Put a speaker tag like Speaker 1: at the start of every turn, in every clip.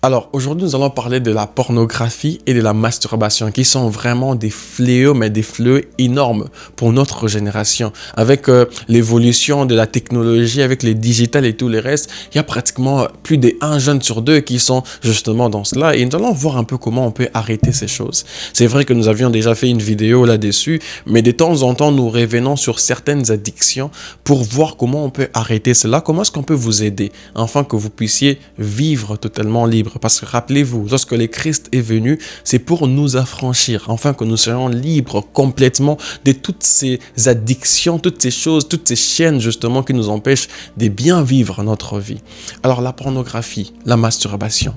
Speaker 1: Alors, aujourd'hui, nous allons parler de la pornographie et de la masturbation, qui sont vraiment des fléaux, mais des fléaux énormes pour notre génération. Avec l'évolution de la technologie, avec les digitales et tout le reste, il y a pratiquement plus d'un jeune sur deux qui sont justement dans cela. Et nous allons voir un peu comment on peut arrêter ces choses. C'est vrai que nous avions déjà fait une vidéo là-dessus, mais de temps en temps, nous revenons sur certaines addictions pour voir comment on peut arrêter cela, comment est-ce qu'on peut vous aider, afin que vous puissiez vivre totalement libre. Parce que rappelez-vous, lorsque le Christ est venu, c'est pour nous affranchir, afin que nous soyons libres complètement de toutes ces addictions, toutes ces choses, toutes ces chaînes justement qui nous empêchent de bien vivre notre vie. Alors la pornographie, la masturbation,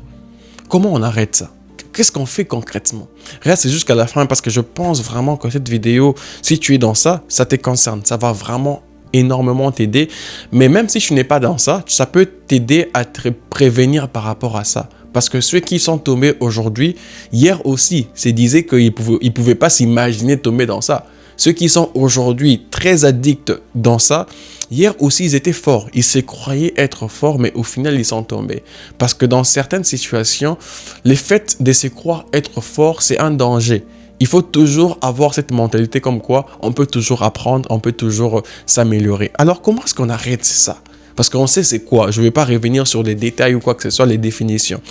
Speaker 1: comment on arrête ça? Qu'est-ce qu'on fait concrètement? Reste jusqu'à la fin parce que je pense vraiment que cette vidéo, si tu es dans ça, ça te concerne, ça va vraiment énormément t'aider. Mais même si tu n'es pas dans ça, ça peut t'aider à te prévenir par rapport à ça. Parce que ceux qui sont tombés aujourd'hui, hier aussi, se disaient qu'ils ne pouvaient pas s'imaginer tomber dans ça. Ceux qui sont aujourd'hui très addicts dans ça, hier aussi, ils étaient forts. Ils se croyaient être forts, mais au final, ils sont tombés. Parce que dans certaines situations, le fait de se croire être fort, c'est un danger. Il faut toujours avoir cette mentalité comme quoi on peut toujours apprendre, on peut toujours s'améliorer. Alors, comment est-ce qu'on arrête ça? Parce qu'on sait c'est quoi. Je ne vais pas revenir sur les détails ou quoi que ce soit, les définitions.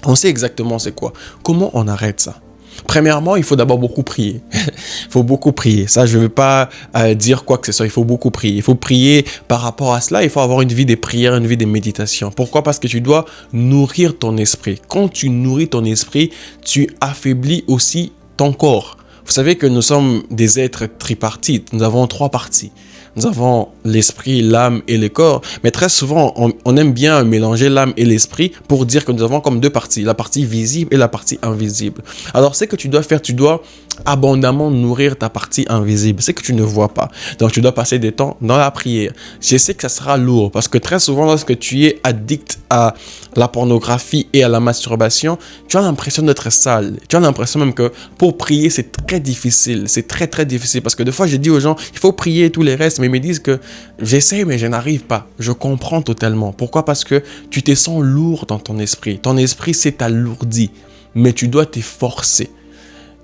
Speaker 1: On sait exactement c'est quoi. Comment on arrête ça? Premièrement, il faut d'abord beaucoup prier. Il faut beaucoup prier. Ça, je ne veux pas dire quoi que ce soit. Il faut beaucoup prier. Il faut prier par rapport à cela. Il faut avoir une vie de prière, une vie de méditation. Pourquoi? Parce que tu dois nourrir ton esprit. Quand tu nourris ton esprit, tu affaiblis aussi ton corps. Vous savez que nous sommes des êtres tripartites. Nous avons trois parties. Nous avons l'esprit, l'âme et le corps. Mais très souvent, on aime bien mélanger l'âme et l'esprit pour dire que nous avons comme deux parties. La partie visible et la partie invisible. Alors, ce que tu dois faire, tu dois abondamment nourrir ta partie invisible. C'est que tu ne vois pas. Donc, tu dois passer des temps dans la prière. Je sais que ça sera lourd parce que très souvent, lorsque tu es addict à la pornographie et à la masturbation, tu as l'impression d'être sale. Tu as l'impression même que pour prier, c'est très difficile. C'est très, très difficile parce que des fois, je dis aux gens, il faut prier et tous les restes, mais ils me disent que j'essaie, mais je n'arrive pas. Je comprends totalement. Pourquoi? Parce que tu te sens lourd dans ton esprit. Ton esprit s'est alourdi, mais tu dois te forcer.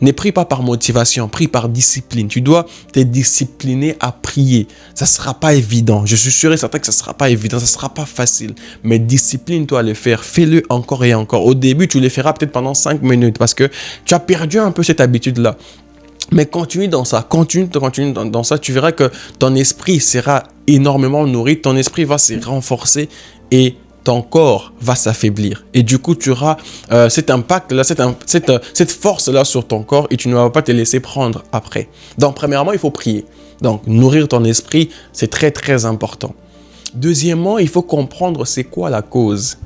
Speaker 1: Ne prie pas par motivation, prie par discipline. Tu dois te discipliner à prier. Ça ne sera pas évident. Je suis sûr et certain que ça ne sera pas évident, ça ne sera pas facile. Mais discipline-toi à le faire. Fais-le encore et encore. Au début, tu le feras peut-être pendant 5 minutes parce que tu as perdu un peu cette habitude-là. Mais continue dans ça, continue dans ça. Tu verras que ton esprit sera énormément nourri. Ton esprit va se renforcer et ton corps va s'affaiblir. Et du coup, tu auras cet impact-là, cette force-là sur ton corps et tu ne vas pas te laisser prendre après. Donc, premièrement, il faut prier. Donc, nourrir ton esprit, c'est très, très important. Deuxièmement, il faut comprendre c'est quoi la cause.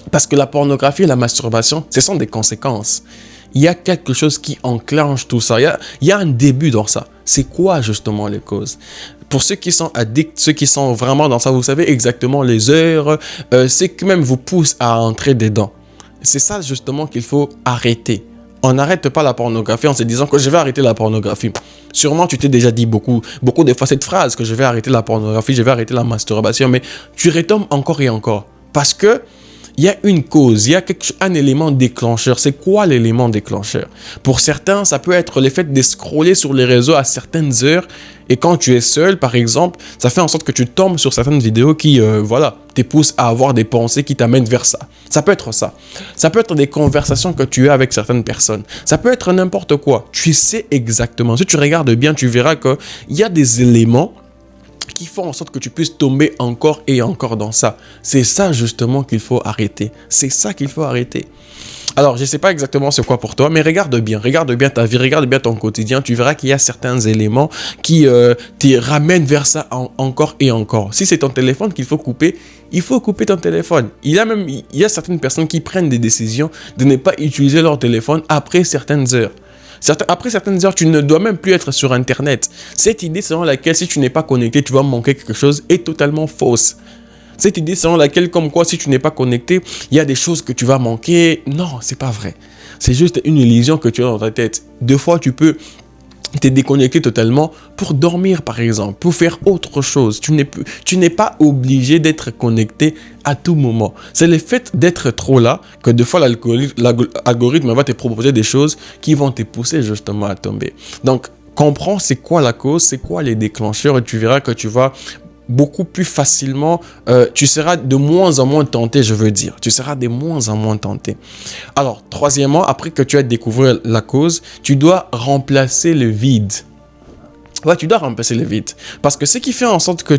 Speaker 1: Parce que la pornographie et la masturbation, ce sont des conséquences. Il y a quelque chose qui enclenche tout ça. Il y a un début dans ça. C'est quoi justement les causes? Pour ceux qui sont addicts, ceux qui sont vraiment dans ça, vous savez exactement les heures, ce qui même vous pousse à entrer dedans. C'est ça justement qu'il faut arrêter. On n'arrête pas la pornographie en se disant que je vais arrêter la pornographie. Sûrement, tu t'es déjà dit beaucoup de fois cette phrase que je vais arrêter la pornographie, je vais arrêter la masturbation, mais tu retombes encore et encore. Parce que il y a une cause, il y a un élément déclencheur. C'est quoi l'élément déclencheur? Pour certains, ça peut être le fait de scroller sur les réseaux à certaines heures. Et quand tu es seul, par exemple, ça fait en sorte que tu tombes sur certaines vidéos qui, te poussent à avoir des pensées qui t'amènent vers ça. Ça peut être ça. Ça peut être des conversations que tu as avec certaines personnes. Ça peut être n'importe quoi. Tu sais exactement. Si tu regardes bien, tu verras qu'il y a des éléments qui font en sorte que tu puisses tomber encore et encore dans ça. C'est ça justement qu'il faut arrêter. C'est ça qu'il faut arrêter. Alors, je ne sais pas exactement c'est quoi pour toi, mais regarde bien ta vie, regarde bien ton quotidien. Tu verras qu'il y a certains éléments qui te ramènent vers ça encore et encore. Si c'est ton téléphone qu'il faut couper, il faut couper ton téléphone. Il y a certaines personnes qui prennent des décisions de ne pas utiliser leur téléphone après certaines heures. Après certaines heures, tu ne dois même plus être sur Internet. Cette idée selon laquelle si tu n'es pas connecté, tu vas manquer quelque chose est totalement fausse. Cette idée selon laquelle, comme quoi, si tu n'es pas connecté, il y a des choses que tu vas manquer. Non, c'est pas vrai. C'est juste une illusion que tu as dans ta tête. Des fois, tu peux t'es déconnecté totalement pour dormir, par exemple, pour faire autre chose. Tu n'es pas obligé d'être connecté à tout moment. C'est le fait d'être trop là que des fois l'algorithme va te proposer des choses qui vont te pousser justement à tomber. Donc, comprends c'est quoi la cause, c'est quoi les déclencheurs et tu verras que tu vas beaucoup plus facilement, tu seras de moins en moins tenté, je veux dire. Tu seras de moins en moins tenté. Alors, troisièmement, après que tu as découvert la cause, tu dois remplacer le vide. Ouais, tu dois remplacer le vide. Parce que ce qui fait en sorte que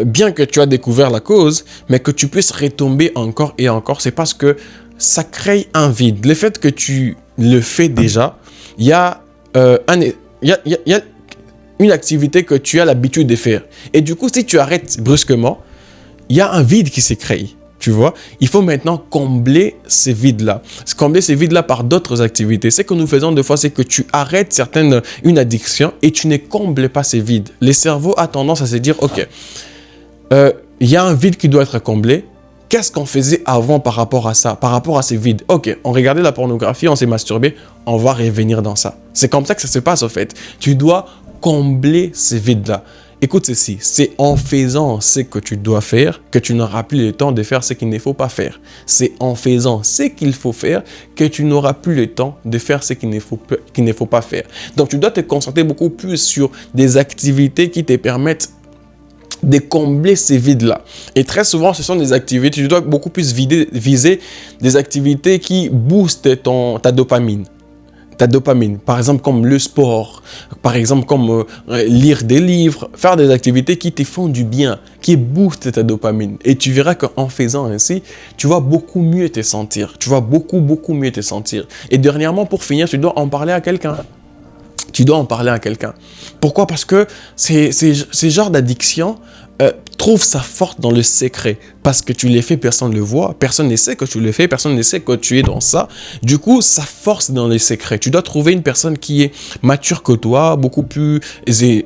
Speaker 1: bien que tu as découvert la cause, mais que tu puisses retomber encore et encore, c'est parce que ça crée un vide. Le fait que tu le fais déjà, il y a une activité que tu as l'habitude de faire. Et du coup, si tu arrêtes brusquement, il y a un vide qui s'est créé. Tu vois, il faut maintenant combler ces vides-là. Combler ces vides-là par d'autres activités. Ce que nous faisons des fois, c'est que tu arrêtes une addiction et tu ne combles pas ces vides. Le cerveau a tendance à se dire, OK, il y a un vide qui doit être comblé. Qu'est-ce qu'on faisait avant par rapport à ça, par rapport à ces vides? OK, on regardait la pornographie, on s'est masturbé, on va revenir dans ça. C'est comme ça que ça se passe, en fait. Tu dois combler ces vides-là. Écoute ceci, c'est en faisant ce que tu dois faire que tu n'auras plus le temps de faire ce qu'il ne faut pas faire. C'est en faisant ce qu'il faut faire que tu n'auras plus le temps de faire ce qu'il ne faut pas faire. Donc, tu dois te concentrer beaucoup plus sur des activités qui te permettent de combler ces vides-là. Et très souvent, ce sont des activités, tu dois beaucoup plus viser des activités qui boostent ta dopamine. Ta dopamine, par exemple comme le sport, par exemple comme lire des livres, faire des activités qui te font du bien, qui boostent ta dopamine. Et tu verras qu'en faisant ainsi, tu vas beaucoup mieux te sentir. Tu vas beaucoup mieux te sentir. Et dernièrement, pour finir, tu dois en parler à quelqu'un. Tu dois en parler à quelqu'un. Pourquoi? Parce que ces genres d'addiction trouve sa force dans le secret. Parce que tu les fais, personne ne le voit. Personne ne sait que tu le fais. Personne ne sait que tu es dans ça. Du coup, sa force dans le secret. Tu dois trouver une personne qui est mature que toi, beaucoup plus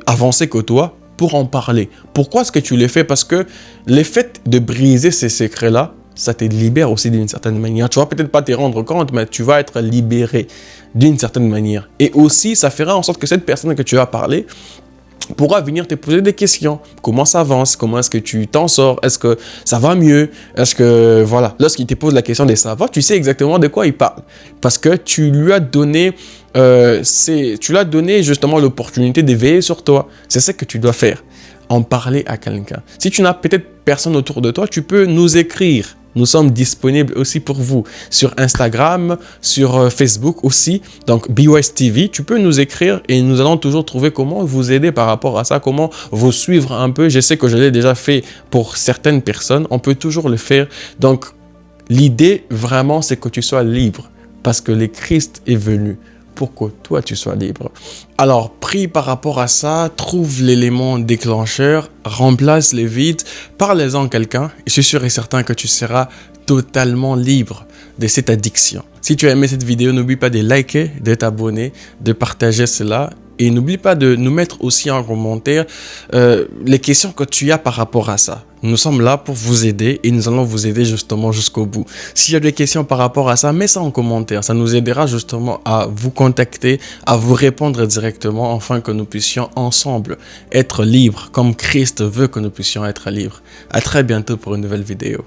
Speaker 1: avancée que toi, pour en parler. Pourquoi est-ce que tu le fais? Parce que le fait de briser ces secrets-là, ça te libère aussi d'une certaine manière. Tu vas peut-être pas te rendre compte, mais tu vas être libéré d'une certaine manière. Et aussi, ça fera en sorte que cette personne que tu vas parler pourra venir te poser des questions. Comment ça avance? Comment est-ce que tu t'en sors? Est-ce que ça va mieux? Est-ce que, voilà, lorsqu'il te pose la question de savoir, tu sais exactement de quoi il parle. Parce que tu lui as donné, justement l'opportunité de veiller sur toi. C'est ce que tu dois faire. En parler à quelqu'un. Si tu n'as peut-être personne autour de toi, tu peux nous écrire. Nous sommes disponibles aussi pour vous sur Instagram, sur Facebook aussi. Donc, BYS TV, tu peux nous écrire et nous allons toujours trouver comment vous aider par rapport à ça, comment vous suivre un peu. Je sais que je l'ai déjà fait pour certaines personnes. On peut toujours le faire. Donc, l'idée vraiment, c'est que tu sois libre parce que le Christ est venu pour que toi, tu sois libre. Alors, prie par rapport à ça, trouve l'élément déclencheur, remplace les vides, parlez-en à quelqu'un et je suis sûr et certain que tu seras totalement libre de cette addiction. Si tu as aimé cette vidéo, n'oublie pas de liker, de t'abonner, de partager cela. Et n'oublie pas de nous mettre aussi en commentaire les questions que tu as par rapport à ça. Nous sommes là pour vous aider et nous allons vous aider justement jusqu'au bout. S'il y a des questions par rapport à ça, mets ça en commentaire. Ça nous aidera justement à vous contacter, à vous répondre directement afin que nous puissions ensemble être libres comme Christ veut que nous puissions être libres. À très bientôt pour une nouvelle vidéo.